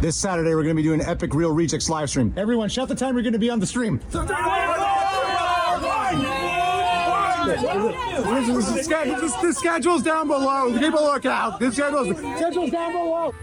This Saturday, we're going to be doing an epic Real Rejects live stream. Everyone, shout the time you're going to be on the stream. The schedule's down below. Keep a lookout. The schedule's down below.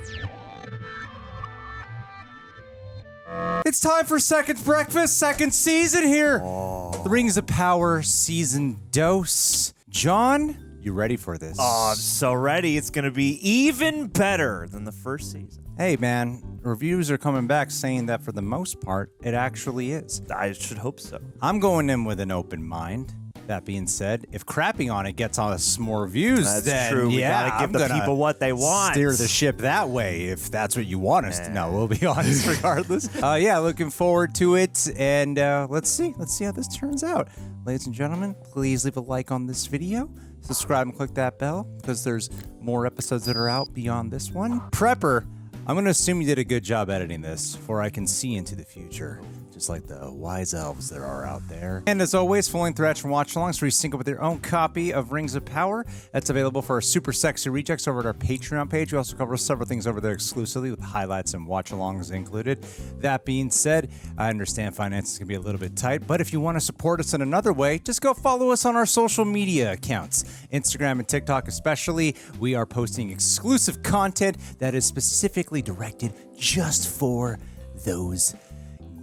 It's time for Second Breakfast, second season here. The Rings of Power season dose. John, you ready for this? Oh, I'm so ready. It's going to be even better than the first season. Hey, man, reviews are coming back saying that for the most part, it actually is. I should hope so. I'm going in with an open mind. That being said, if crapping on it gets us more views, That's then true. We yeah, gotta give I'm the people what they want. Steer the ship that way if that's what you want us to. No, we'll be honest regardless. Yeah, looking forward to it, and let's see how this turns out. Ladies and gentlemen, please leave a like on this video, subscribe and click that bell because there's more episodes that are out beyond this one. Prepper, I'm going to assume you did a good job editing this, for I can see into the future. Just like the wise elves that are out there. And as always, following threads from watch-alongs where you sync up with your own copy of Rings of Power. That's available for our super sexy rejects over at our Patreon page. We also cover several things over there exclusively with highlights and watch-alongs included. That being said, I understand finances can be a little bit tight, but if you want to support us in another way, just go follow us on our social media accounts. Instagram and TikTok especially. We are posting exclusive content that is specifically directed just for those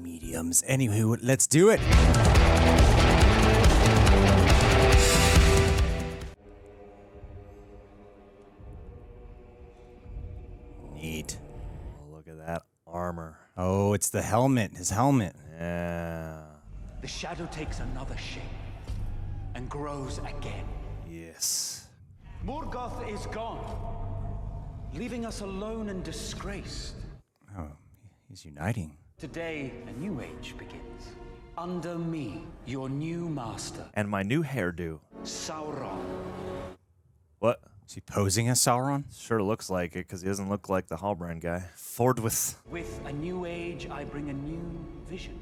mediums. Anywho, let's do it. Neat. Oh, look at that armor. Oh, it's the helmet. His helmet. Yeah. The shadow takes another shape and grows again. Yes. Morgoth is gone, leaving us alone and disgraced. Oh, he's uniting. Today, a new age begins. Under me, your new master, And my new hairdo. Sauron. What? Is he posing as Sauron? Sure looks like it, because he doesn't look like the Halbrand guy. Forthwith. With a new age, I bring a new vision.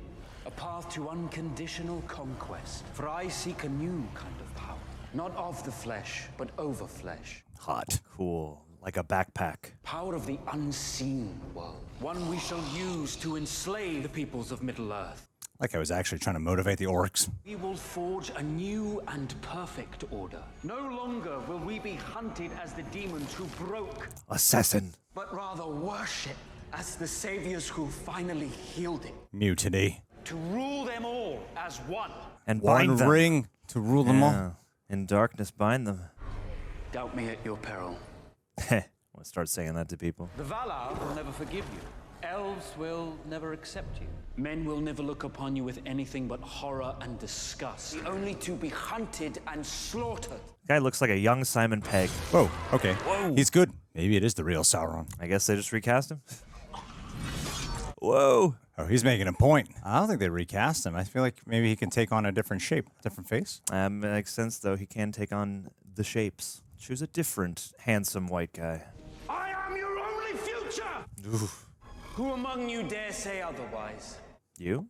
A path to unconditional conquest. For I seek a new kind of power. Not of the flesh, but over flesh. Hot. Cool. Like a backpack. Power of the unseen world. One we shall use to enslave the peoples of Middle-earth. Like I was actually trying to motivate the orcs. We will forge a new and perfect order. No longer will we be hunted as the demons who broke, Assassin. but rather worship as the saviors who finally healed it. Mutiny. To rule them all as one. And bind One them. ring to rule them all. Yeah. In darkness, bind them. Doubt me at your peril. Heh. I'm gonna start saying that to people. The Valar will never forgive you. Elves will never accept you. Men will never look upon you with anything but horror and disgust. Only to be hunted and slaughtered. Guy looks like a young Simon Pegg. Whoa, okay. Whoa. He's good. Maybe it is the real Sauron. I guess they just recast him. Whoa. Oh, he's making a point. I don't think they recast him. I feel like maybe he can take on a different shape, different face. Makes sense, though. He can take on the shapes. Choose a different, handsome white guy. I am your only future! Oof. Who among you dare say otherwise? You?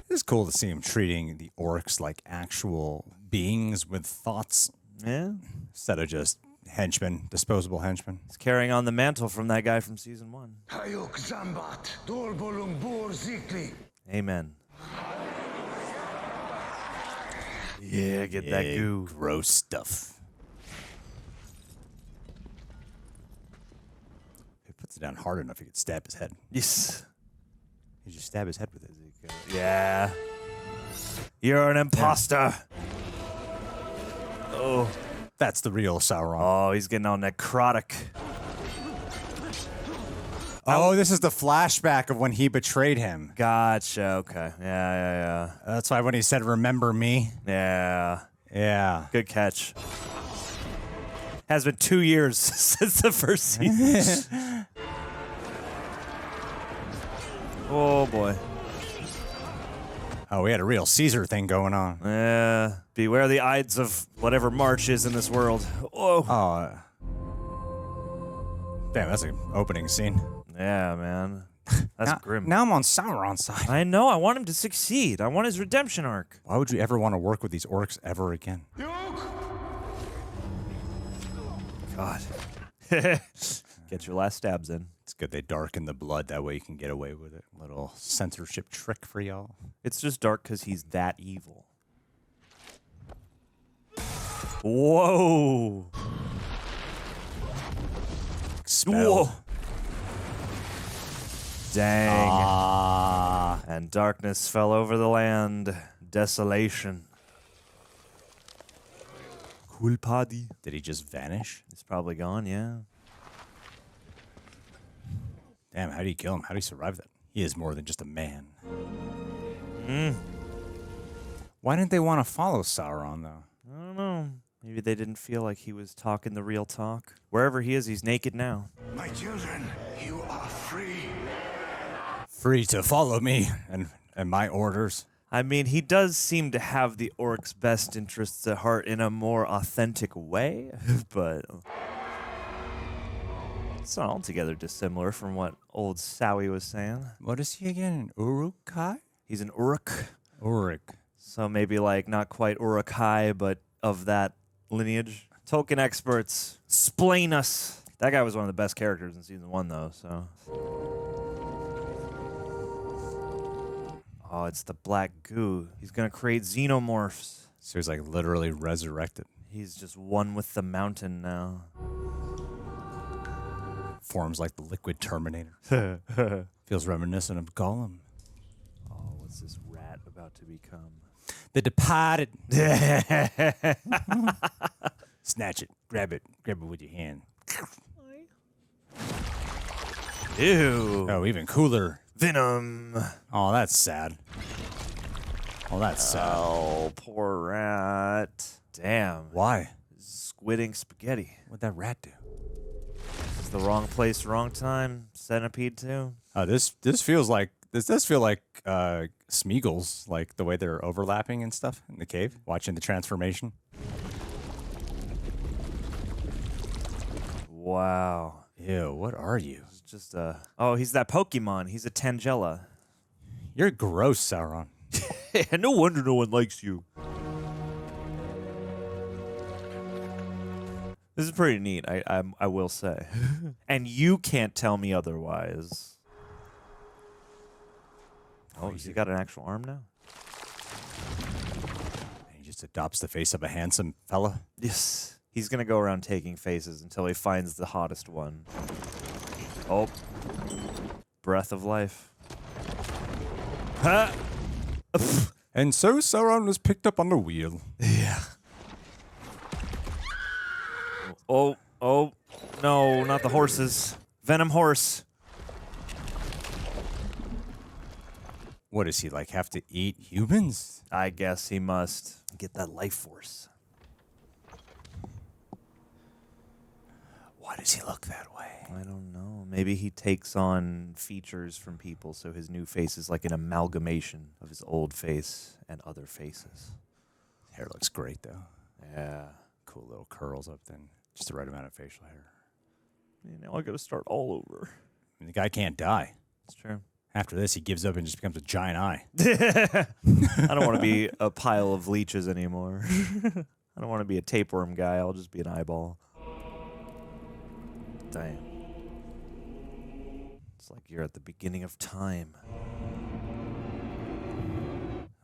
It's cool to see him treating the orcs like actual beings with thoughts Yeah. instead of just henchmen, disposable henchmen. He's carrying on the mantle from that guy from season 1. Amen. Yeah, get that goo. Gross stuff. If he puts it down hard enough, he could stab his head. Yes. He just stab his head with it. Yeah. You're an imposter. Oh. That's the real Sauron. Oh, he's getting all necrotic. Oh, this is the flashback of when he betrayed him. Gotcha. Okay. Yeah. That's why when he said, "Remember me." Yeah. Yeah. Good catch. Has been 2 years since the first season. Oh, boy. Oh, we had a real Caesar thing going on. Yeah. Beware the Ides of whatever March is in this world. Oh. Oh. Damn, that's an opening scene. Yeah, man. That's grim. Now I'm on Sauron's side. I know. I want him to succeed. I want his redemption arc. Why would you ever want to work with these orcs ever again? God. Get Get your last stabs in. It's good they darken the blood. That way you can get away with it. Little censorship trick for y'all. It's just dark because he's that evil. Whoa. Spell. Whoa. Dang. Ah. And darkness fell over the land. Desolation. Culpadi. Did he just vanish? It's probably gone, yeah. Damn, how do you kill him? How do you survive that? He is more than just a man. Why didn't they want to follow Sauron, though? I don't know. Maybe they didn't feel like he was talking the real talk. Wherever he is, he's naked now. My children, you are free. Free to follow me and my orders. I mean, he does seem to have the orc's best interests at heart in a more authentic way, but it's not altogether dissimilar from what old Sowie was saying. What is he again? An Uruk-hai? He's an Uruk, Uruk. so maybe like not quite Uruk-hai, but of that lineage. Tolkien experts, explain us. That guy was one of the best characters in season 1, though, so. Oh, it's the black goo. He's gonna create xenomorphs. So he's like literally resurrected. He's just one with the mountain now. Forms like the liquid Terminator. Feels reminiscent of Gollum. Oh, what's this rat about to become? The Departed. Snatch it. Grab it. Grab it with your hand. Ew. Oh, even cooler. Venom. Oh, that's sad. Oh, that's sad. Oh, poor rat. Damn. Why? Squidding spaghetti. What'd that rat do? This is the wrong place, wrong time. Centipede too. This feels like this does feel like Smeagol's, like the way they're overlapping and stuff in the cave, watching the transformation. Wow. Ew, what are you? It's just oh, he's that Pokemon. He's a Tangela. You're gross, Sauron. No wonder no one likes you. This is pretty neat, I will say. And you can't tell me otherwise. Oh, has he got an actual arm now? He just adopts the face of a handsome fella. Yes. He's going to go around taking faces until he finds the hottest one. Oh. Breath of life. Ha! And so Sauron was picked up on the wheel. Yeah. Oh, no, not the horses. Venom horse. What does he like have to eat humans? I guess he must get that life force. Why does he look that way? I don't know. Maybe he takes on features from people, so his new face is like an amalgamation of his old face and other faces. Hair looks great, though. Yeah. Cool little curls up then. Just the right amount of facial hair. Now I gotta start all over. I mean, the guy can't die. It's true. After this, he gives up and just becomes a giant eye. I don't want to be a pile of leeches anymore. I don't want to be a tapeworm guy. I'll just be an eyeball. Damn. It's like you're at the beginning of time.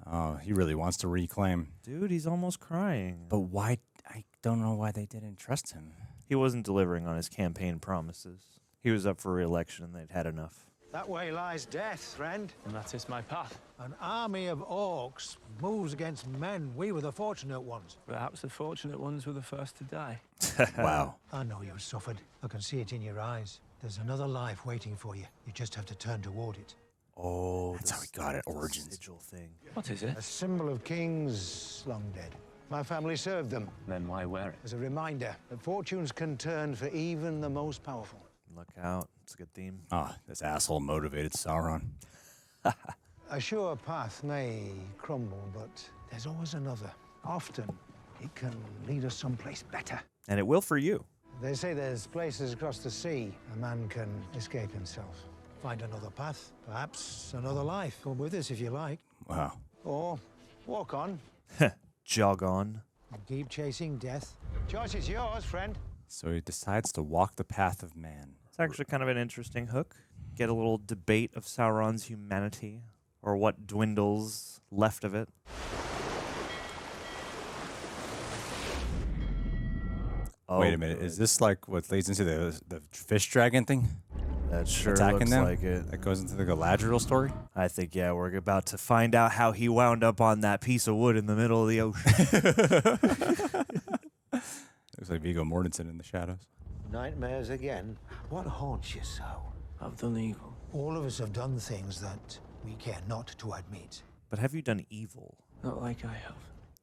Oh, he really wants to reclaim. Dude, he's almost crying. But why? I don't know why they didn't trust him. He wasn't delivering on his campaign promises. He was up for re-election and they'd had enough. That way lies death, friend. And that is my path. An army of orcs moves against men. We were the fortunate ones. Perhaps the fortunate ones were the first to die. Wow. I know you've suffered. I can see it in your eyes. There's another life waiting for you. You just have to turn toward it. Oh, That's how he got it, Origins. Sigil thing. What is it? A symbol of kings long dead. My family served them Then why wear it? as a reminder that fortunes can turn for even the most powerful. Look out. It's a good theme. Ah, this asshole motivated Sauron. A sure path may crumble, but there's always another. Often, it can lead us someplace better. And it will for you. They say there's places across the sea a man can escape himself. Find another path, perhaps another life. Come with us if you like. Wow. Or walk on Jog on. and keep chasing death. Choice is yours, friend. So he decides to walk the path of man. It's It's actually kind of an interesting hook. Get a little debate of Sauron's humanity, or what dwindles left of it. Oh, Wait a minute. Is this like what leads into the fish dragon thing? That sure Attacking looks them? like it. That goes into the Galadriel story? I think, yeah, we're about to find out how he wound up on that piece of wood in the middle of the ocean. Looks like Viggo Mortensen in the shadows. Nightmares again? What haunts you so? Of the legal. All of us have done things that we care not to admit. But have you done evil? Not like I have.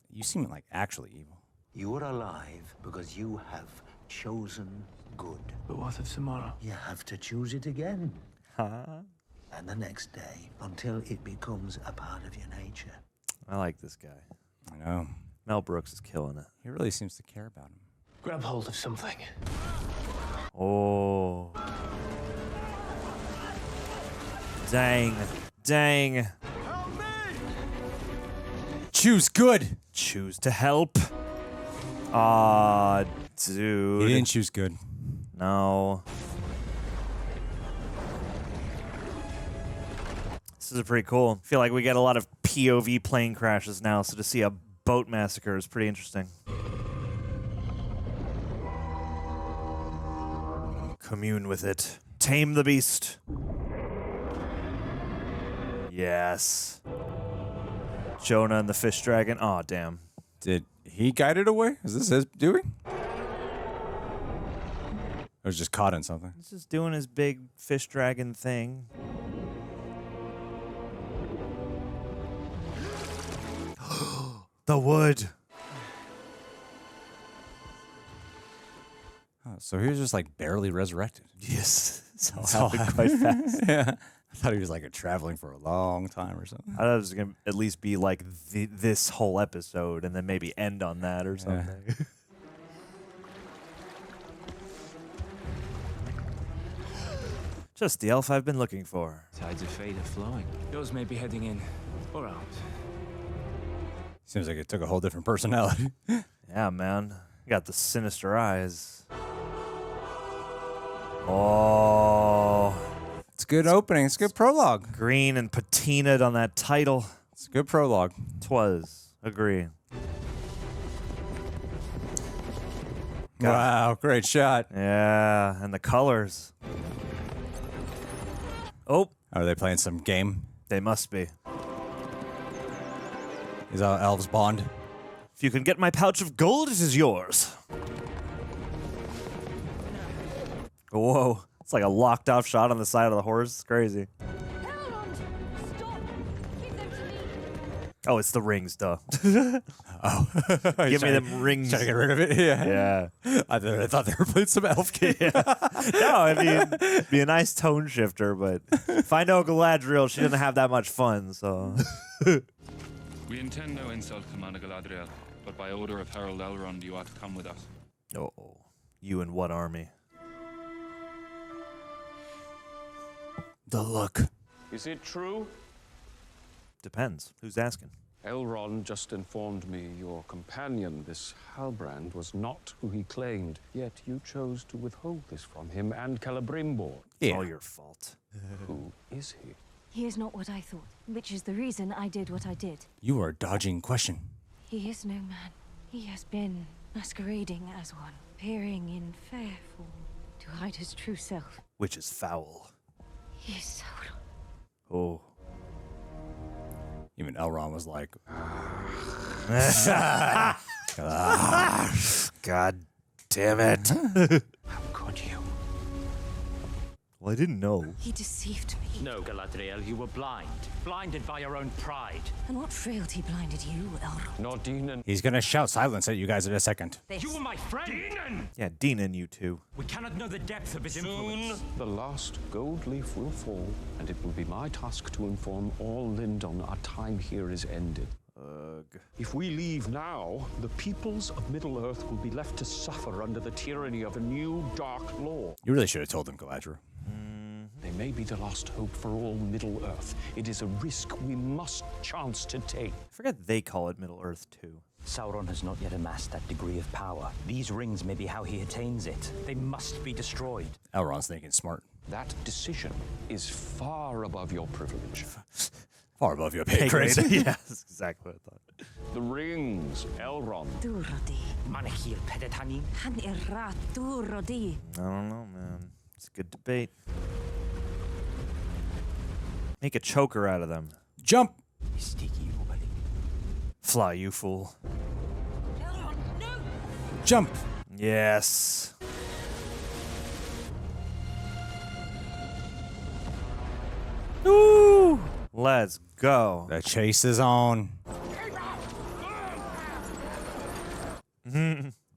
You seem like actually evil. You are alive because you have chosen good. But what of tomorrow? You have to choose it again. Huh? And the next day, until it becomes a part of your nature. I like this guy. I know. Mel Brooks is killing it. He really seems to care about him. Grab hold of something. Oh. Dang. Dang. Choose good! Choose to help. Aw, dude. He didn't choose good. No. This is pretty cool. I feel like we get a lot of POV plane crashes now, so to see a boat massacre is pretty interesting. Commune with it. Tame the beast. Yes. Jonah and the fish dragon. Aw, damn. Did he guide it away? Is this his doing? Or was just caught in something? He's just doing his big fish dragon thing. The wood. Oh, so he was just like barely resurrected. Yes. So That's all happened quite fast. Yeah. I thought he was like traveling for a long time or something. I thought it was going to at least be like this whole episode and then maybe end on that or something. Just the elf I've been looking for. Tides of fate are flowing. Yours may be heading in or out. Seems like it took a whole different personality. Yeah, man. You got the sinister eyes. Oh. It's a good opening. It's a good prologue. Green and patinaed on that title. It's a good prologue. 'Twas. Agree. Wow, great shot. Yeah, and the colors. Oh, Are they playing some game? they must be. Is elves bond? If you can get my pouch of gold, it is yours. Whoa. It's like a locked off shot on the side of the horse. It's crazy. Elrond, stop! Give them to me. Oh, it's the rings, duh. Oh. Give me them rings. Trying to get rid of it? Yeah. Yeah. I thought they were playing some elf game. No, I mean, it'd be a nice tone shifter, but if I know Galadriel, she didn't have that much fun, so. We intend no insult, Commander Galadriel, but by order of Herald Elrond, you are to come with us. Uh-oh. You and what army? The look. Is it true? Depends. Who's asking? Elrond just informed me your companion, this Halbrand, was not who he claimed. Yet you chose to withhold this from him and Celebrimbor. It's all your fault. Who is he? He is not what I thought, which is the reason I did what I did. You are dodging question. He is no man. He has been masquerading as one, appearing in fair form to hide his true self. Which is foul. He is Sauron. Oh. Even Elrond was like, God damn it. How could you? Well, I didn't know. He deceived me. No, Galadriel, you were blind. Blinded by your own pride. And what frailty blinded you, Elrond? Not Durin. he's gonna shout silence at you guys in a second. This. You were my friend! Yeah, Dean and you too. We cannot know the depth of his influence. The last gold leaf will fall, and it will be my task to inform all Lindon our time here is ended. Ugh. If we leave now, the peoples of Middle-earth will be left to suffer under the tyranny of a new dark law. You really should have told him, Galadriel. They may be the last hope for all Middle-earth. It is a risk we must chance to take. I forget they call it Middle Earth too. Sauron has not yet amassed that degree of power. These rings may be how he attains it. They must be destroyed. Elrond's thinking smart. That decision is far above your privilege. Far above your pay grade. Yeah, that's exactly what I thought. The rings, Elrond. Durodi. Manachil pedetani. Han irrat durodi. I don't know, man. It's a good debate. Make a choker out of them. Jump! Fly, you fool. Jump! Yes. Woo! Let's go. The chase is on.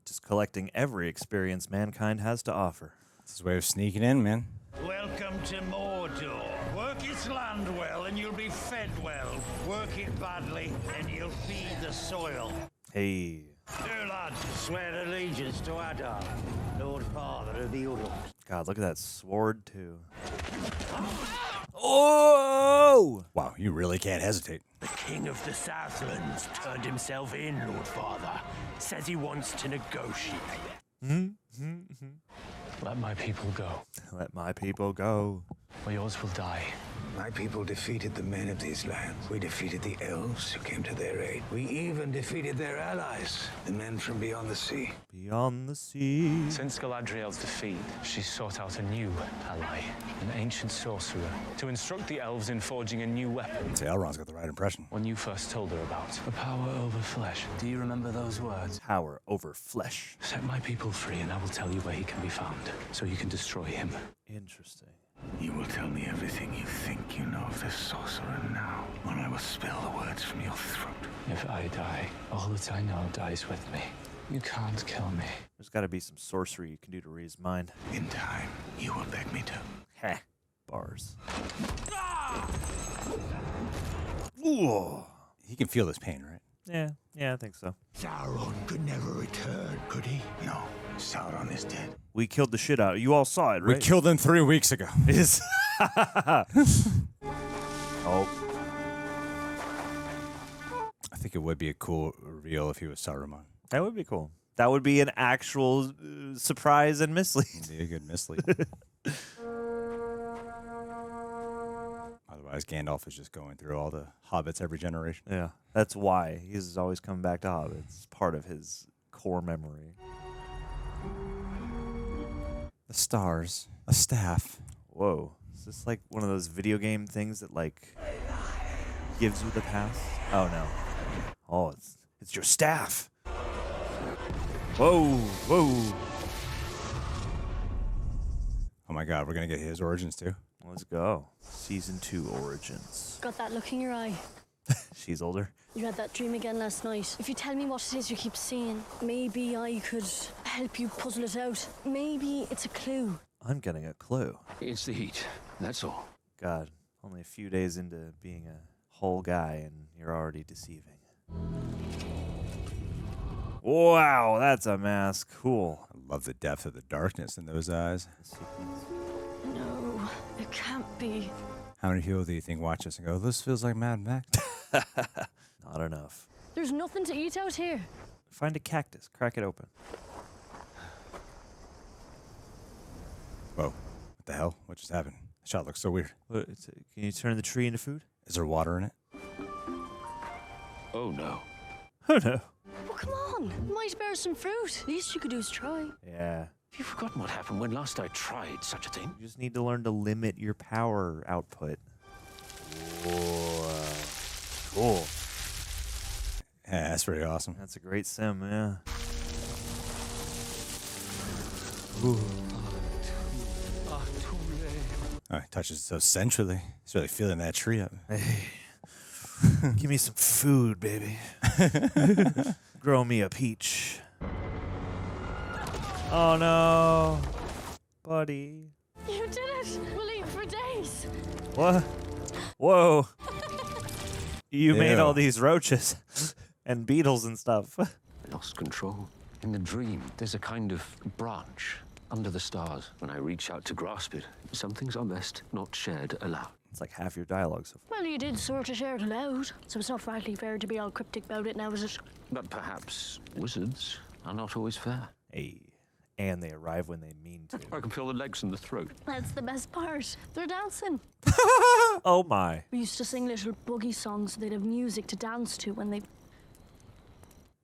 Just collecting every experience mankind has to offer. It's his way of sneaking in, man. Welcome to Mordor. Work its land well and you'll be fed well. Work it badly and you'll feed the soil. Hey. Do, lads, swear allegiance to Adar, Lord Father of the Uruk. God, look at that sword, too. Oh! Wow, you really can't hesitate. The King of the Southlands turned himself in, Lord Father. Says he wants to negotiate. Let my people go. Let my people go. Or yours will die. My people defeated the men of these lands. We defeated the elves who came to their aid. We even defeated their allies, the men from beyond the sea. Beyond the sea. Since Galadriel's defeat, she sought out a new ally, an ancient sorcerer, to instruct the elves in forging a new weapon. See, Elrond's got the right impression. One you first told her about. The power over flesh. Do you remember those words? Power over flesh. Set my people free and I will tell you where he can be found, so you can destroy him. Interesting. You will tell me everything you think you know of this sorcerer now, when I will spill the words from your throat. If I die, all that I know dies with me. You can't kill me. There's got to be some sorcery you can do to read his mind. In time, you will beg me to. Heh. Bars. Ooh. He can feel this pain, right? Yeah, I think so. Sauron could never return, could he? No, Sauron is dead. We killed the shit out. You all saw it, right? We killed him 3 weeks ago. Oh. I think it would be a cool reveal if he was Saruman. That would be cool. That would be an actual surprise and mislead. It'd be a good mislead. Otherwise, Gandalf is just going through all the hobbits every generation. Yeah, that's why he's always coming back to hobbits. It's part of his core memory. The stars, a staff. Whoa. Is this like one of those video game things that like gives you the past? Oh no. Oh, it's your staff. Whoa, whoa. Oh my god, we're gonna get his origins too. Let's go. Season 2 origins. Got that look in your eye. She's older. You had that dream again last night. If you tell me what it is you keep seeing, maybe I could help you puzzle it out. Maybe it's a clue. I'm getting a clue. It's the heat, that's all. God, only a few days into being a whole guy and you're already deceiving. Wow, that's a mask. Cool. I love the depth of the darkness in those eyes. No, it can't be. How many people do you think watch this and go, this feels like Mad Max? Not enough. There's nothing to eat out here. Find a cactus. Crack it open. Whoa. What the hell? What just happened? The shot looks so weird. What, can you turn the tree into food? Is there water in it? Oh no. Oh no. Well, come on. Might bear some fruit. Least you could do is try. Yeah. Have you forgotten what happened when last I tried such a thing? You just need to learn to limit your power output. Whoa. Cool. Yeah, that's pretty awesome. That's a great sim, yeah. Ooh. Oh, he touches it so sensually. He's really feeling that tree up. Hey. Give me some food, baby. Grow me a peach. Oh no. Buddy. You did it. We'll eat for days. What? Whoa. You made Ew. all these roaches and beetles and stuff. I lost control. In the dream, there's a kind of branch under the stars. When I reach out to grasp it, some things are best not shared aloud. It's like half your dialogue so far. Well, you did sort of share it aloud, so it's not rightly fair to be all cryptic about it now, is it? But perhaps wizards are not always fair. Hey, and they arrive when they mean to. I can feel the legs in the throat. That's the best part. They're dancing. Oh my. We used to sing little boogie songs so they'd have music to dance to when they...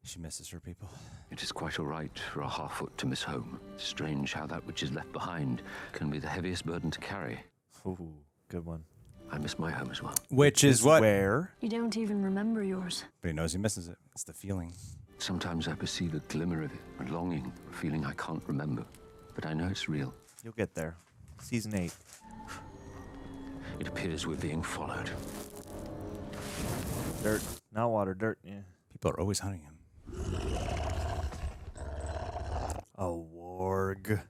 She misses her people. It is quite all right for a half-foot to miss home. Strange how that which is left behind can be the heaviest burden to carry. Ooh, good one. I miss my home as well. Which is what? Where? You don't even remember yours. But he knows he misses it. It's the feeling. Sometimes I perceive a glimmer of it, a longing, a feeling I can't remember. But I know it's real. You'll get there. Season 8. It appears we're being followed. Dirt. Not water, dirt, yeah. People are always hunting him. A warg.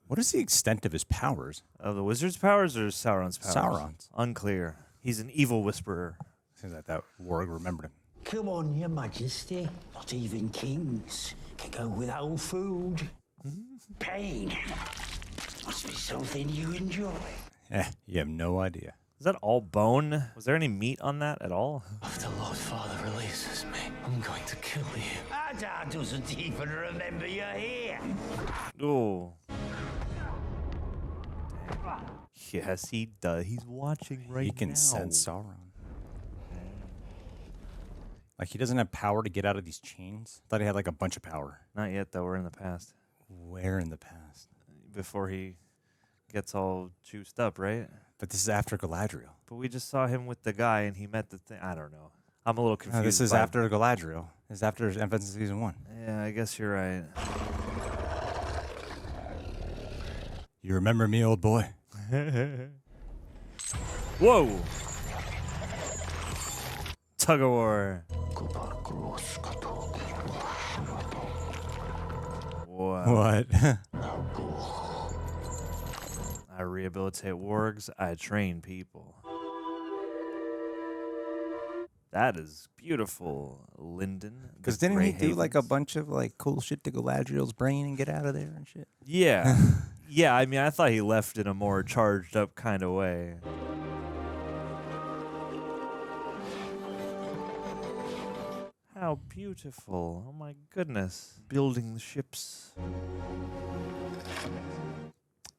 What is the extent of his powers? Of the wizard's powers or Sauron's powers? Sauron's. Unclear. He's an evil whisperer. Seems like that warg remembered him. Come on, Your Majesty. Not even kings can go without food. Pain must be something you enjoy. You have no idea. Is that all bone? Was there any meat on that at all? If the Lord Father releases me, I'm going to kill you. Adar doesn't even remember you're here. Oh. Yes, he does. He's watching right now. He can sense Sauron. Like, he doesn't have power to get out of these chains? Thought he had, like, a bunch of power. Not yet, though. We're in the past. Where in the past? Before he gets all juiced up, right? But this is after Galadriel. But we just saw him with the guy, and he met the thing. I don't know. I'm a little confused. No, this is after Galadriel. This is after Events in Season 1. Yeah, I guess you're right. You remember me, old boy? Whoa! Tug of war. What? I rehabilitate wargs. I train people. That is beautiful, Lyndon. Because didn't he do like a bunch of like cool shit to Galadriel's brain and get out of there and shit? Yeah. Yeah, I mean, I thought he left in a more charged up kind of way. How beautiful. Oh my goodness. Building the ships.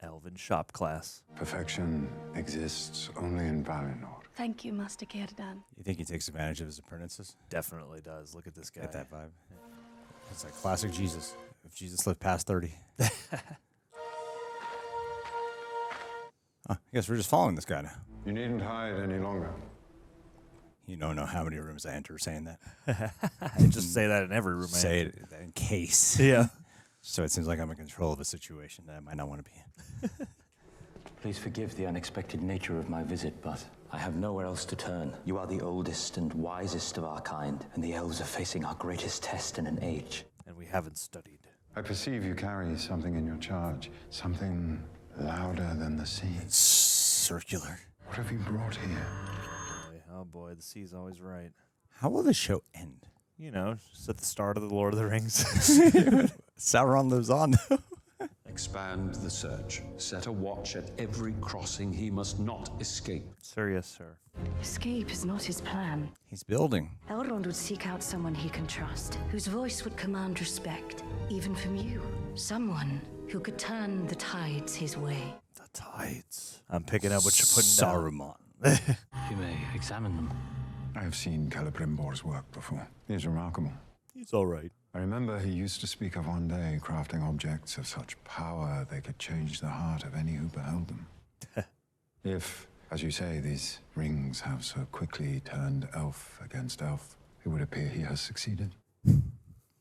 Elven shop class. Perfection exists only in Valinor. Thank you, Master Círdan. You think he takes advantage of his apprentices? Definitely does. Look at this guy. Get that vibe. It's like classic Jesus. If Jesus lived past 30. I guess we're just following this guy now. You needn't hide any longer. You don't know how many rooms I enter saying that. I just say that in every room. Say it in case. Yeah. So it seems like I'm in control of a situation that I might not want to be in. Please forgive the unexpected nature of my visit, but I have nowhere else to turn. You are the oldest and wisest of our kind, and the elves are facing our greatest test in an age. And we haven't studied. I perceive you carry something in your charge. Something louder than the sea. It's circular. What have you brought here? Oh boy, the sea's always right. How will the show end? You know, just at the start of the Lord of the Rings. Sauron lives on. Expand the search. Set a watch at every crossing. He must not escape. Sir, yes, sir. Escape is not his plan. He's building. Elrond would seek out someone he can trust, whose voice would command respect, even from you. Someone who could turn the tides his way. The tides. I'm picking up what you're putting down. Saruman. You may examine them. I have seen Celebrimbor's work before. He is remarkable. He's all right. I remember he used to speak of one day crafting objects of such power they could change the heart of any who beheld them. If, as you say, these rings have so quickly turned elf against elf, it would appear he has succeeded.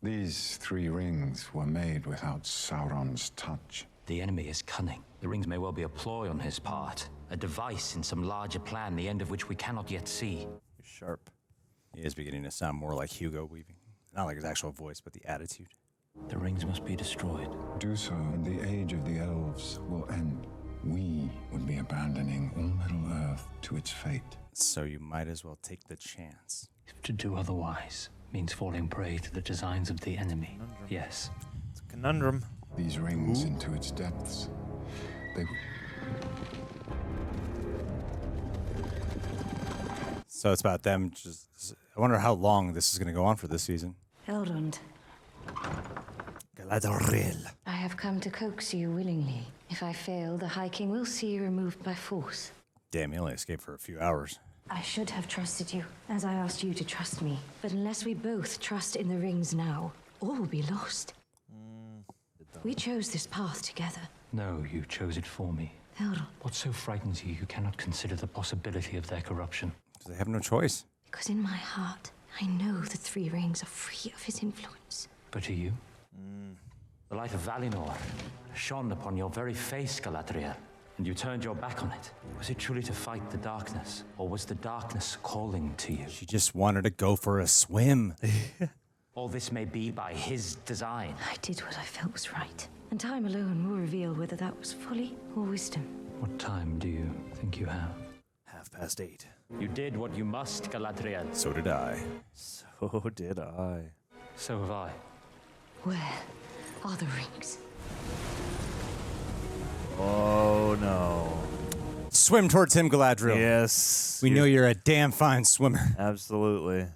These 3 rings were made without Sauron's touch. The enemy is cunning. The rings may well be a ploy on his part, a device in some larger plan, the end of which we cannot yet see. Sharp. He is beginning to sound more like Hugo Weaving. Not like his actual voice, but the attitude. The rings must be destroyed. Do so, and the age of the elves will end. We would be abandoning all Middle-earth to its fate. So you might as well take the chance. If to do otherwise means falling prey to the designs of the enemy, yes. It's a conundrum. These rings into its depths They... So it's about them just... I wonder how long this is going to go on for this season. Elrond, Galadriel. I have come to coax you willingly. If I fail, the High King will see you removed by force. Damn, he only escaped for a few hours. I should have trusted you, as I asked you to trust me. But unless we both trust in the rings now, all will be lost. We chose this path together. No, you chose it for me. Elrond. What so frightens you cannot consider the possibility of their corruption? They have no choice. Because in my heart, I know the three rings are free of his influence. But to you? The light of Valinor shone upon your very face, Galadriel, and you turned your back on it. Was it truly to fight the darkness, or was the darkness calling to you? She just wanted to go for a swim. All this may be by his design. I did what I felt was right. And time alone will reveal whether that was folly or wisdom. What time do you think you have? 8:30. You did what you must, Galadriel. So did I. So did I. So have I. Where are the rings? Oh, no. Swim towards him, Galadriel. Yes. We know you're a damn fine swimmer. Absolutely.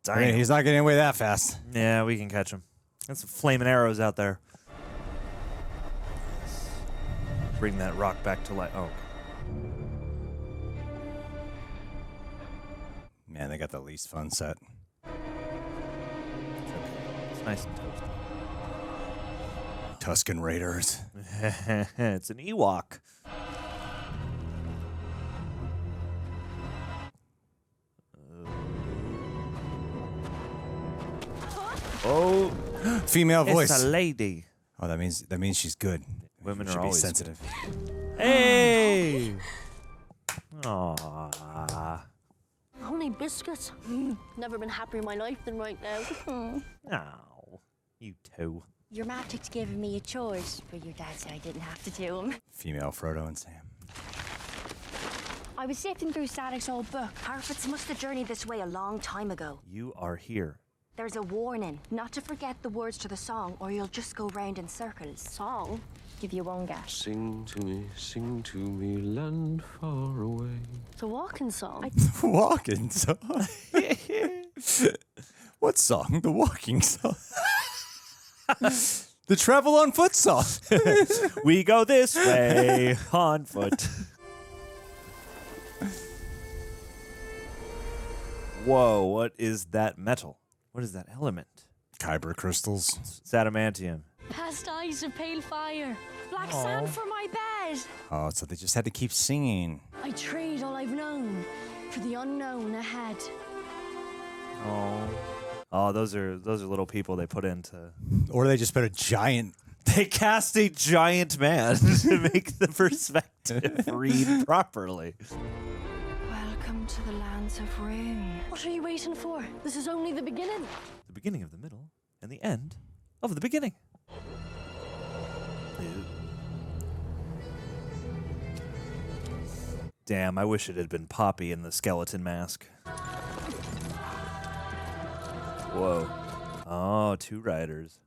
I mean, he's not getting away that fast. Yeah, we can catch him. Got some flaming arrows out there. Bring that rock back to life. Oh. Man, they got the least fun set. It's nice and toasty. Tusken Raiders. It's an Ewok. Oh, female voice. It's a lady. Oh, that means she's good. Women should are be always sensitive. Hey. Aww. Honey biscuits. Never been happier in my life than right now. Oh, you too. Your magic's giving me a choice, but your dad said I didn't have to do them. Female Frodo and Sam. I was sifting through Sadek's old book. Harfots must have journeyed this way a long time ago. You are here. There's a warning, not to forget the words to the song, or you'll just go round in circles. Song? Give you one guess. Sing to me, land far away. It's a walking song. Walking song? What song? The walking song? The travel on foot song. We go this way on foot. Whoa, what is that metal? What is that element? Kyber crystals. Adamantium. Past eyes of pale fire. Black sand for my bed. Oh, so they just had to keep singing. I trade all I've known for the unknown ahead. Oh, those are little people they put into. Or they just put a giant. They cast a giant man to make the perspective read properly. Welcome to the lands of Rune. What are you waiting for? This is only the beginning. The beginning of the middle and the end of the beginning. Damn, I wish it had been Poppy in the skeleton mask. Whoa. Oh, 2 riders.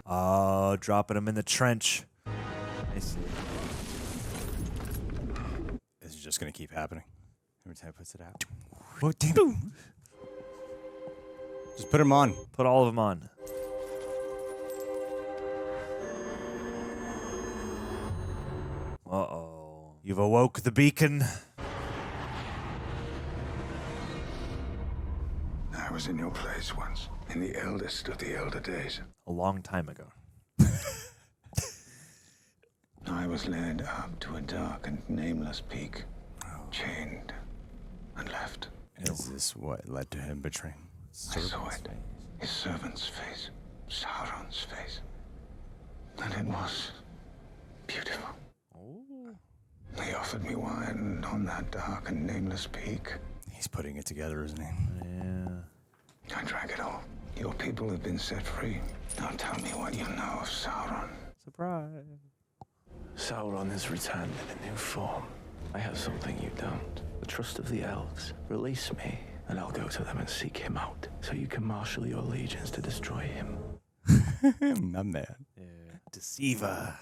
Oh, dropping them in the trench. I see. This is just going to keep happening. Every time he puts it out. Just put them on. Put all of them on. Uh-oh. You've awoke the beacon. I was in your place once, in the eldest of the elder days. A long time ago. I was led up to a dark and nameless peak, chained and left. Is this what led to him betraying? I saw it. His servant's face, Sauron's face. And it was beautiful. They offered me wine on that dark and nameless peak. He's putting it together, isn't he? Yeah. I drank it all. Your people have been set free. Now tell me what you know of Sauron. Surprise. Sauron has returned in a new form. I have something you don't. The trust of the elves. Release me, and I'll go to them and seek him out, so you can marshal your legions to destroy him. My man. Yeah. Deceiver.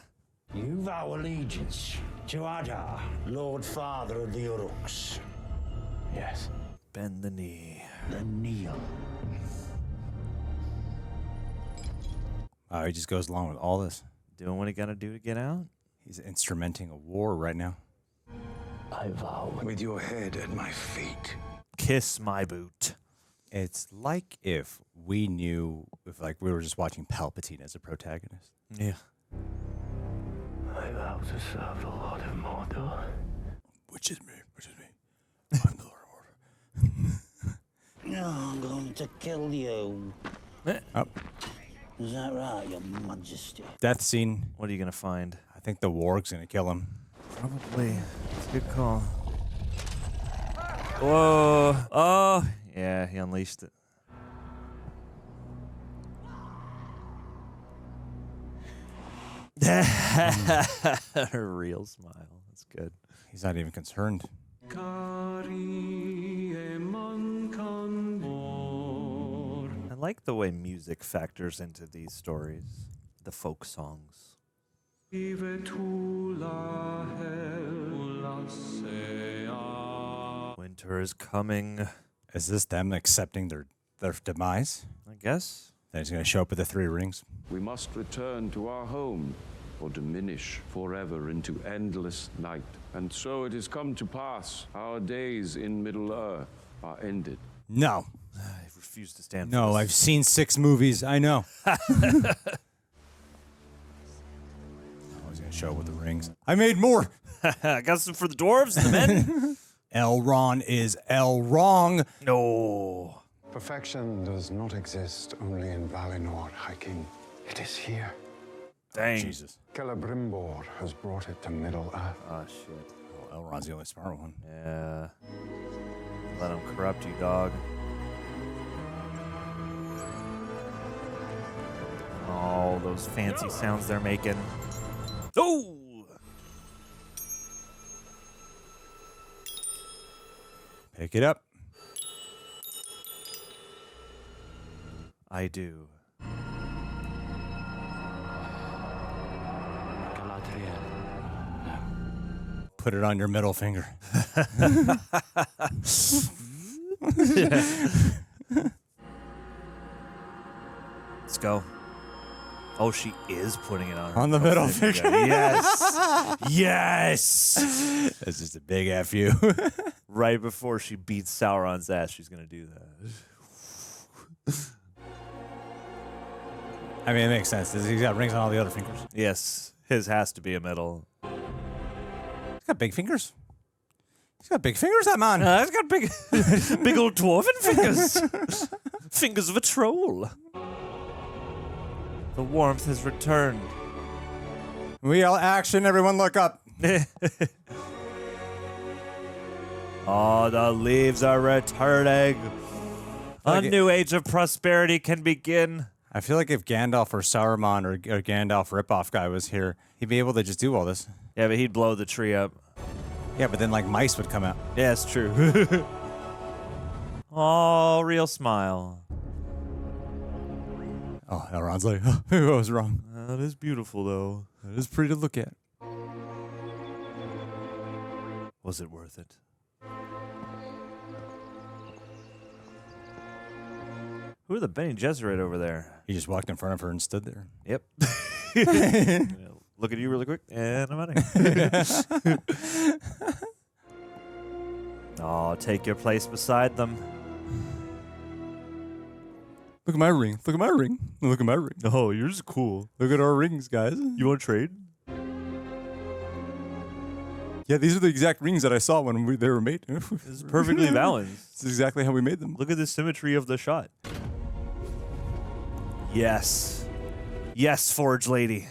You vow allegiance to Adar, Lord Father of the Uruks. Yes. Bend the knee. Then kneel. He just goes along with all this. Doing what he gotta do to get out? He's instrumenting a war right now. I vow. With your head at my feet. Kiss my boot. It's like if we knew, if like we were just watching Palpatine as a protagonist. Yeah. I vow to serve the Lord of Mordor. Which is me. I'm the Lord of Mordor. No, I'm going to kill you. Oh. Is that right, Your Majesty? Death scene. What are you gonna find? I think the warg's gonna kill him. Probably. It's a good call. Whoa. Oh. Yeah, he unleashed it. A real smile. That's good. He's not even concerned. I like the way music factors into these stories. The folk songs. Winter is coming. Is this them accepting their demise? I guess. Then he's going to show up with the 3 rings. We must return to our home, or diminish forever into endless night. And so it has come to pass, our days in Middle-earth are ended. No. I refuse to stand No, for this. I've seen 6 movies. I know. I was going to show up with the rings. I made more. I got some for the dwarves and the men. Elrond is Elrond. No. Perfection does not exist only in Valinor, High King. It is here. Dang. Jesus. Celebrimbor has brought it to Middle-earth. Oh, shit. Well, Elrond's the only smart one. Yeah. Let him corrupt you, dog. Oh, those fancy sounds they're making. Oh! Pick it up. I do. Galadriel. Put it on your middle finger. Let's go. Oh, she is putting it on her On the middle finger. Yes. Yes. That's just a big F you. Right before she beats Sauron's ass, she's going to do that. I mean, it makes sense. He's got rings on all the other fingers. Yes. His has to be a middle. He's got big fingers. He's got big fingers, that man. He's got big, big old dwarven fingers. Fingers of a troll. The warmth has returned. We yell action, everyone look up. Oh, the leaves are returning. A new age of prosperity can begin. I feel like if Gandalf or Saruman or Gandalf ripoff guy was here, he'd be able to just do all this. Yeah, but he'd blow the tree up. Yeah, but then like mice would come out. Yeah, it's true. Oh, real smile. Oh, Elrond's like, oh, I was wrong. That is beautiful, though. That is pretty to look at. Was it worth it? Who are the Bene Gesserit over there? He just walked in front of her and stood there. Yep. Look at you really quick, and I'm out of here. Oh, take your place beside them. Look at my ring. Look at my ring. Look at my ring. Oh, yours is cool. Look at our rings, guys. You want to trade? Yeah, these are the exact rings that I saw when they were made. This is perfectly balanced. This is exactly how we made them. Look at the symmetry of the shot. Yes. Yes, Forge Lady.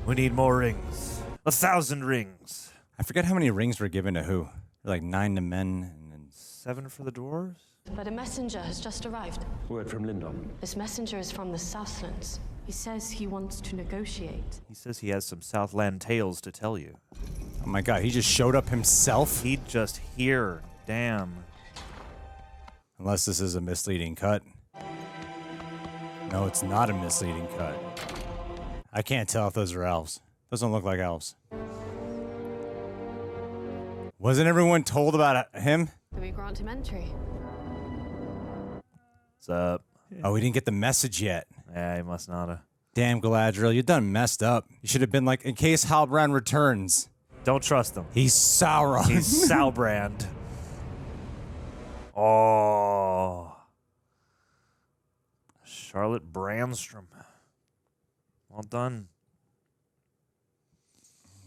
We need more rings. 1,000 rings. I forget how many rings were given to who. Like 9 to men and then 7 for the dwarves? But a messenger has just arrived. Word from Lindon. This messenger is from the Southlands. He says he wants to negotiate. He says he has some Southland tales to tell you. Oh my god, he just showed up himself? He'd just here. Damn. Unless this is a misleading cut. No, it's not a misleading cut. I can't tell if those are elves. Those don't look like elves. Wasn't everyone told about him? Then we grant him entry. What's up? Oh, we didn't get the message yet. Yeah, he must not have. Damn, Galadriel, you done messed up. You should have been like, in case Halbrand returns. Don't trust him. He's Sauron. He's Saubrand. Oh. Charlotte Brandstrom. Well done.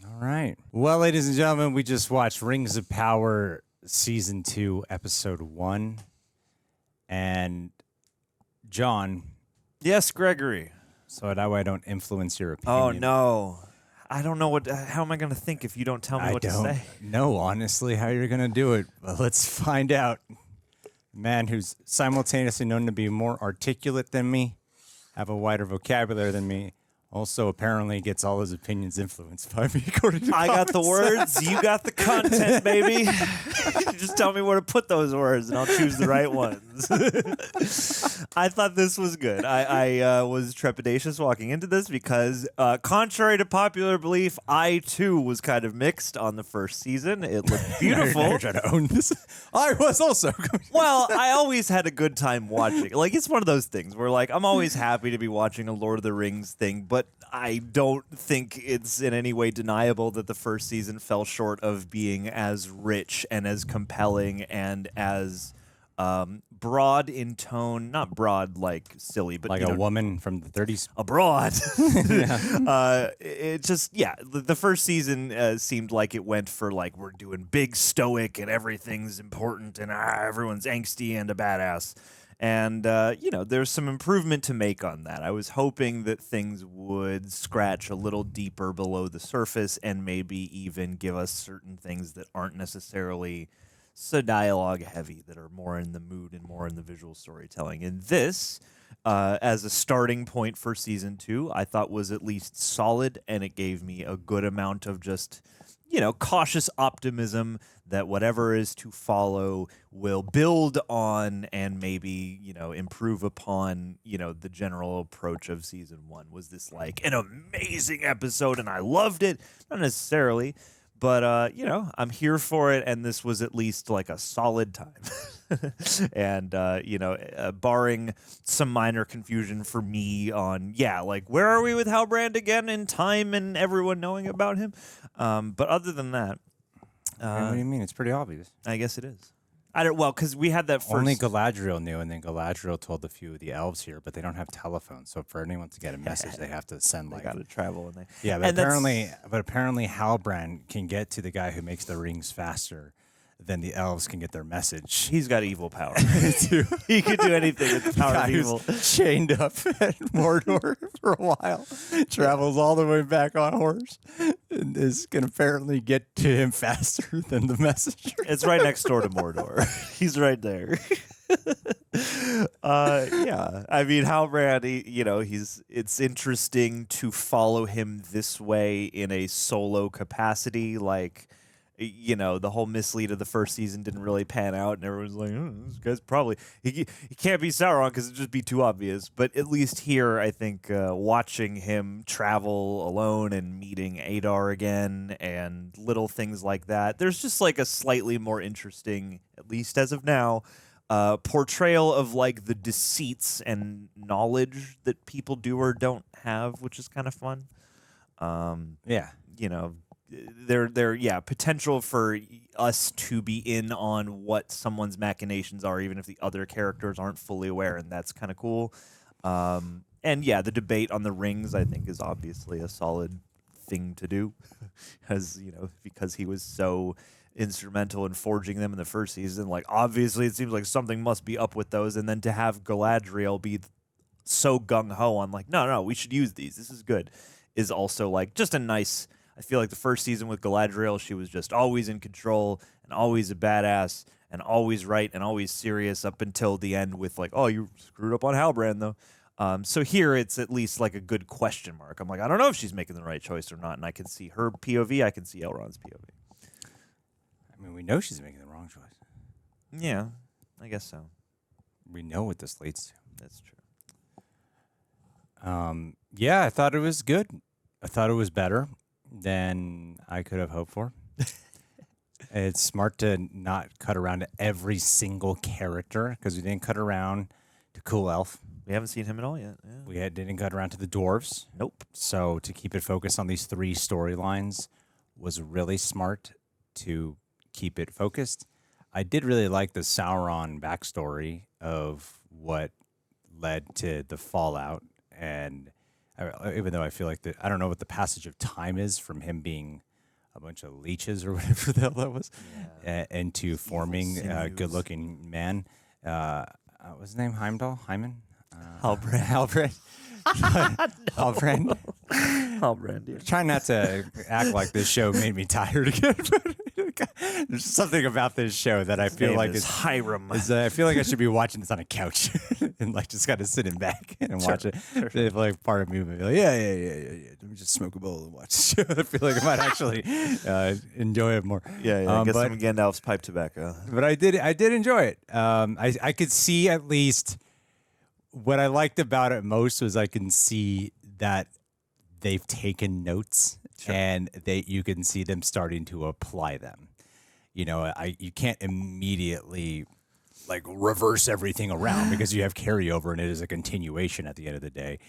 All right. Well, ladies and gentlemen, we just watched Rings of Power Season 2, Episode 1. And John. Yes, Gregory. So that way I don't influence your opinion. Oh, no. I don't know how am I going to think if you don't tell me what to say? No, honestly, how you're going to do it. Well, let's find out. Man who's simultaneously known to be more articulate than me, have a wider vocabulary than me, also apparently gets all his opinions influenced by me, according to I got the words, you got the content, baby. Just tell me where to put those words, and I'll choose the right ones. I thought this was good. I was trepidatious walking into this because, contrary to popular belief, I, too, was kind of mixed on the first season. It looked beautiful. You're trying to own this. I was also. Well, I always had a good time watching. Like, it's one of those things where, like, I'm always happy to be watching a Lord of the Rings thing, but I don't think it's in any way deniable that the first season fell short of being as rich and as compelling and as broad in tone. Not broad like silly, but like a woman from the 30s. Abroad. It just, yeah, the first season seemed like it went for like, we're doing big stoic and everything's important and everyone's angsty and a badass. And, there's some improvement to make on that. I was hoping that things would scratch a little deeper below the surface and maybe even give us certain things that aren't necessarily so dialogue heavy, that are more in the mood and more in the visual storytelling. And this, as a starting point for season 2, I thought was at least solid, and it gave me a good amount of just, cautious optimism that whatever is to follow will build on and maybe, improve upon, the general approach of season 1. Was this like an amazing episode and I loved it? Not necessarily, but, I'm here for it, and this was at least like a solid time. And, barring some minor confusion for me on, where are we with Halbrand again in time and everyone knowing about him? But other than that, what do you mean? It's pretty obvious. I guess it is. Because we had that first. Only Galadriel knew, and then Galadriel told a few of the elves here, but they don't have telephones. So for anyone to get a message, they have to send They got to travel, and but apparently Halbrand can get to the guy who makes the rings faster than the elves can get their message. He's got evil power. He could do anything with the power of evil. Chained up at Mordor for a while, travels all the way back on horse, and is going to apparently get to him faster than the messenger. It's right next door to Mordor. He's right there. I mean, Halbrand, it's interesting to follow him this way in a solo capacity, like, the whole mislead of the first season didn't really pan out, and everyone's like, this guy's probably... He can't be Sauron because it'd just be too obvious. But at least here, I think, watching him travel alone and meeting Adar again and little things like that, there's just like a slightly more interesting, at least as of now, portrayal of like the deceits and knowledge that people do or don't have, which is kind of fun. Potential for us to be in on what someone's machinations are, even if the other characters aren't fully aware, and that's kind of cool. The debate on the rings, I think, is obviously a solid thing to do, because he was so instrumental in forging them in the first season. Like, obviously, it seems like something must be up with those, and then to have Galadriel be so gung-ho on, like, no, we should use these, this is good, is also, like, just a nice... I feel like the first season with Galadriel, she was just always in control and always a badass and always right and always serious up until the end with like, oh, you screwed up on Halbrand, though. So here it's at least like a good question mark. I'm like, I don't know if she's making the right choice or not. And I can see her POV. I can see Elrond's POV. I mean, we know she's making the wrong choice. Yeah, I guess so. We know what this leads to. That's true. Yeah, I thought it was good. I thought it was better than I could have hoped for. It's smart to not cut around to every single character, because we didn't cut around to Cool Elf. We haven't seen him at all yet. Yeah. We didn't cut around to the dwarves. Nope. So to keep it focused on these 3 storylines was really smart to keep it focused. I did really like the Sauron backstory of what led to the fallout. And even though I feel like I don't know what the passage of time is from him being a bunch of leeches or whatever the hell that was, into forming a good-looking man. What's his name? Heimdall? Hyman? Halbrand. Halbrand. Halbrand, yeah. Trying not to act like this show made me tired again, but there's something about this show that I feel like is Hiram. I feel like I should be watching this on a couch and like just kind of sitting back and watch it. If like part of me would be like, yeah. Let me just smoke a bowl and watch the show. I feel like I might actually enjoy it more. Yeah. Get some Gandalf's pipe tobacco. But I did enjoy it. I could see at least what I liked about it most was I can see that they've taken notes and you can see them starting to apply them. You know, you can't immediately like reverse everything around because you have carryover and it is a continuation at the end of the day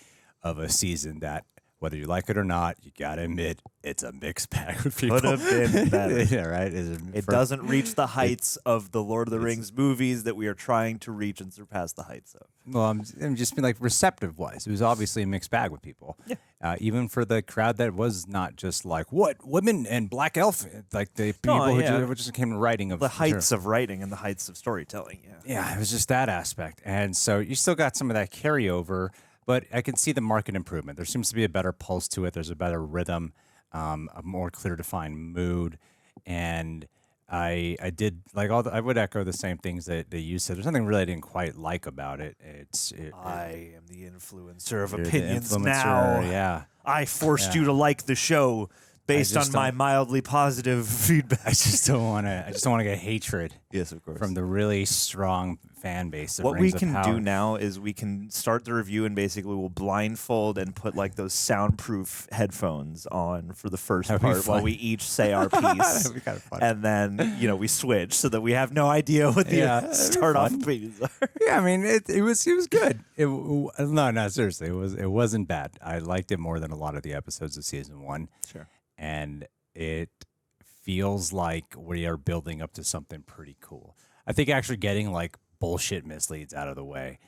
of a season that, whether you like it or not, you gotta admit it's a mixed bag with people. Could have been better. Yeah, right. It doesn't reach the heights of the Lord of the Rings movies that we are trying to reach and surpass the heights of. Well, I'm just being like receptive wise. It was obviously a mixed bag with people. Yeah. Even for the crowd that was not just like, what, women and black elf, like the people who just came to writing of the heights of writing and the heights of storytelling. Yeah. Yeah, it was just that aspect. And so you still got some of that carryover. But I can see the market improvement. There seems to be a better pulse to it. There's a better rhythm, a more clear defined mood. And I did like I would echo the same things that you said. There's nothing really I didn't quite like about it. I am the influencer of You're the opinions influencer, now. yeah. I forced you to like the show based on my mildly positive feedback. I just don't want to get hatred. Yes, of course. From the really strong fan base. Of What we Rings of can Power. do now is we can start the review and basically we'll blindfold and put like those soundproof headphones on for the first That'd be part while fun. we each say our piece. That'd be kind of fun. And then, we switch so that we have no idea what the start off opinions are. Yeah, I mean it was good. No, seriously, it wasn't bad. I liked it more than a lot of the episodes of season 1. Sure. And it feels like we are building up to something pretty cool. I think actually getting like bullshit misleads out of the way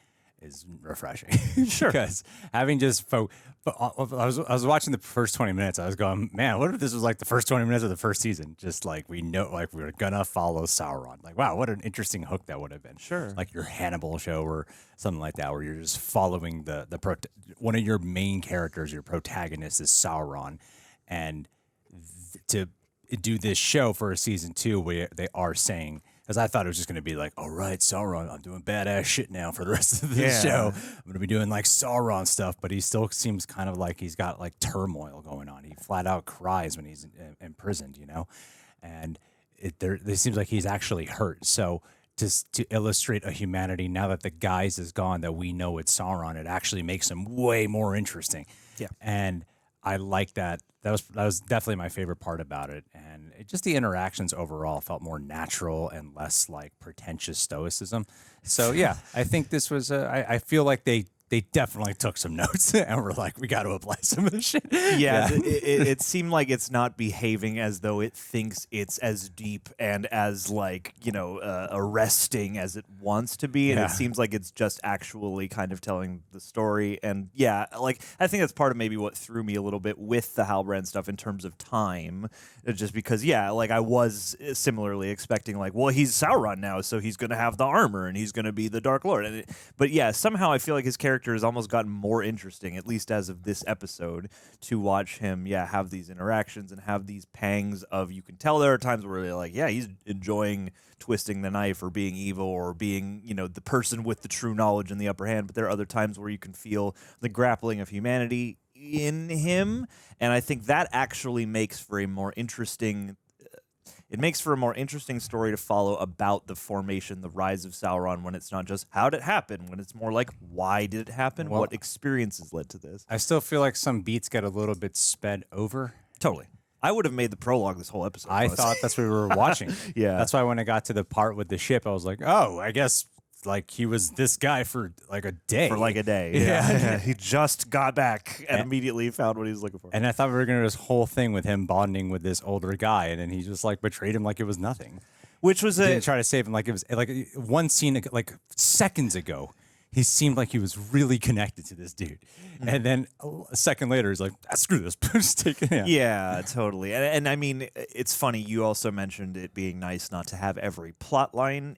is refreshing. Sure. Because having just I was watching the first 20 minutes. I was going, man, what if this was like the first 20 minutes of the first season? Just like we know, like we were gonna follow Sauron. Like, wow, what an interesting hook that would have been. Sure. Like your Hannibal show or something like that, where you're just following one of your main characters, your protagonist is Sauron, and to do this show for a season 2 where they are saying, because I thought it was just going to be like, all right, Sauron, I'm doing badass shit now for the rest of the show. I'm going to be doing like Sauron stuff, but he still seems kind of like he's got like turmoil going on. He flat out cries when he's imprisoned, and it seems like he's actually hurt. So to illustrate a humanity now that the guise is gone, that we know it's Sauron, it actually makes him way more interesting. Yeah. And I like that. That was definitely my favorite part about it, and just the interactions overall felt more natural and less like pretentious stoicism. So yeah, I think this was. I feel like they definitely took some notes and were like, we got to apply some of this shit. Yeah, it seemed like it's not behaving as though it thinks it's as deep and as like arresting as it wants to be, and it seems like it's just actually kind of telling the story. And yeah, like I think that's part of maybe what threw me a little bit with the Halbrand stuff in terms of time, just because like I was similarly expecting like, well, he's Sauron now, so he's going to have the armor and he's going to be the Dark Lord, but yeah, somehow I feel like his character has almost gotten more interesting, at least as of this episode, to watch him have these interactions and have these pangs of, you can tell there are times where they're like, yeah, he's enjoying twisting the knife or being evil or being the person with the true knowledge and the upper hand, but there are other times where you can feel the grappling of humanity in him, and I think that actually makes for a more interesting It makes for a more interesting story to follow about the formation, the rise of Sauron, when it's not just how did it happen, when it's more like why did it happen, Well, what experiences led to this. I still feel like some beats get a little bit sped over. Totally. I would have made the prologue this whole episode. I thought that's what we were watching. Yeah. That's why when I got to the part with the ship, I was like, oh, I guess like he was this guy for like a day. For like a day. Yeah. He just got back and immediately found what he was looking for. And I thought we were going to do this whole thing with him bonding with this older guy, and then he just like betrayed him like it was nothing. Which was Didn't try to save him like it was like one scene like seconds ago. He seemed like he was really connected to this dude. And then a second later, he's like, screw this. Just take it out. Yeah, totally. And I mean, it's funny. You also mentioned it being nice not to have every plot line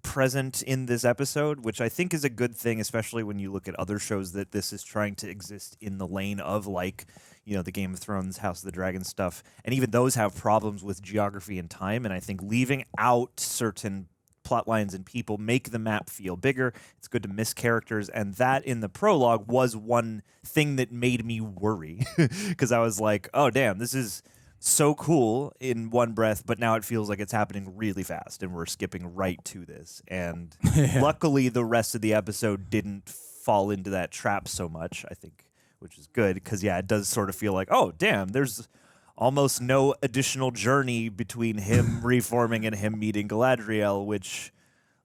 present in this episode, which I think is a good thing, especially when you look at other shows that this is trying to exist in the lane of, like, you know, the Game of Thrones, House of the Dragon stuff. And even those have problems with geography and time. And I think leaving out certain plot lines and people make the map feel bigger. It's good to miss characters, and that in the prologue was one thing that made me worry because I was like, oh damn, this is so cool in one breath, but now it feels like it's happening really fast and we're skipping right to this. And luckily the rest of the episode didn't fall into that trap so much, I think, which is good because it does sort of feel like, oh damn, there's almost no additional journey between him reforming and him meeting Galadriel, which,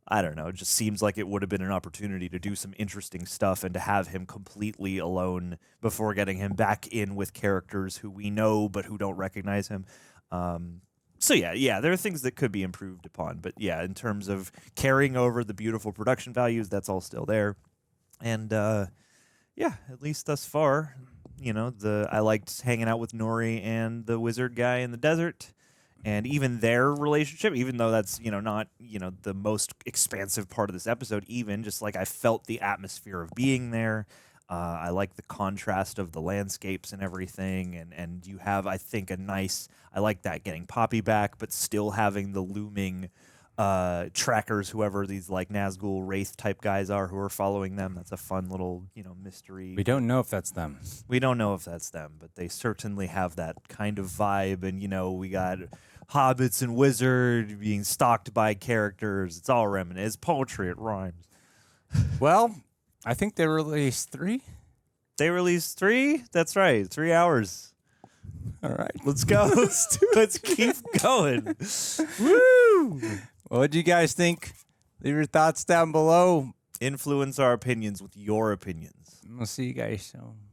I don't know, just seems like it would have been an opportunity to do some interesting stuff and to have him completely alone before getting him back in with characters who we know but who don't recognize him. So there are things that could be improved upon. But yeah, in terms of carrying over the beautiful production values, that's all still there. And at least thus far, you know, I liked hanging out with Nori and the wizard guy in the desert, and even their relationship, even though that's, you know, not, you know, the most expansive part of this episode, even just like I felt the atmosphere of being there. I like the contrast of the landscapes and everything, and you have, I think, I like that getting Poppy back, but still having the looming trackers, whoever these like Nazgul Wraith type guys are who are following them. That's a fun little, you know, mystery. We don't know if that's them. We don't know if that's them, but they certainly have that kind of vibe. And, you know, we got hobbits and wizards being stalked by characters. It's all reminiscent. It's poetry. It rhymes. Well, I think they released 3. They released 3? That's right. 3 hours. All right. Let's go. Let's keep going. Woo! What do you guys think? Leave your thoughts down below. Influence our opinions with your opinions. We'll see you guys soon.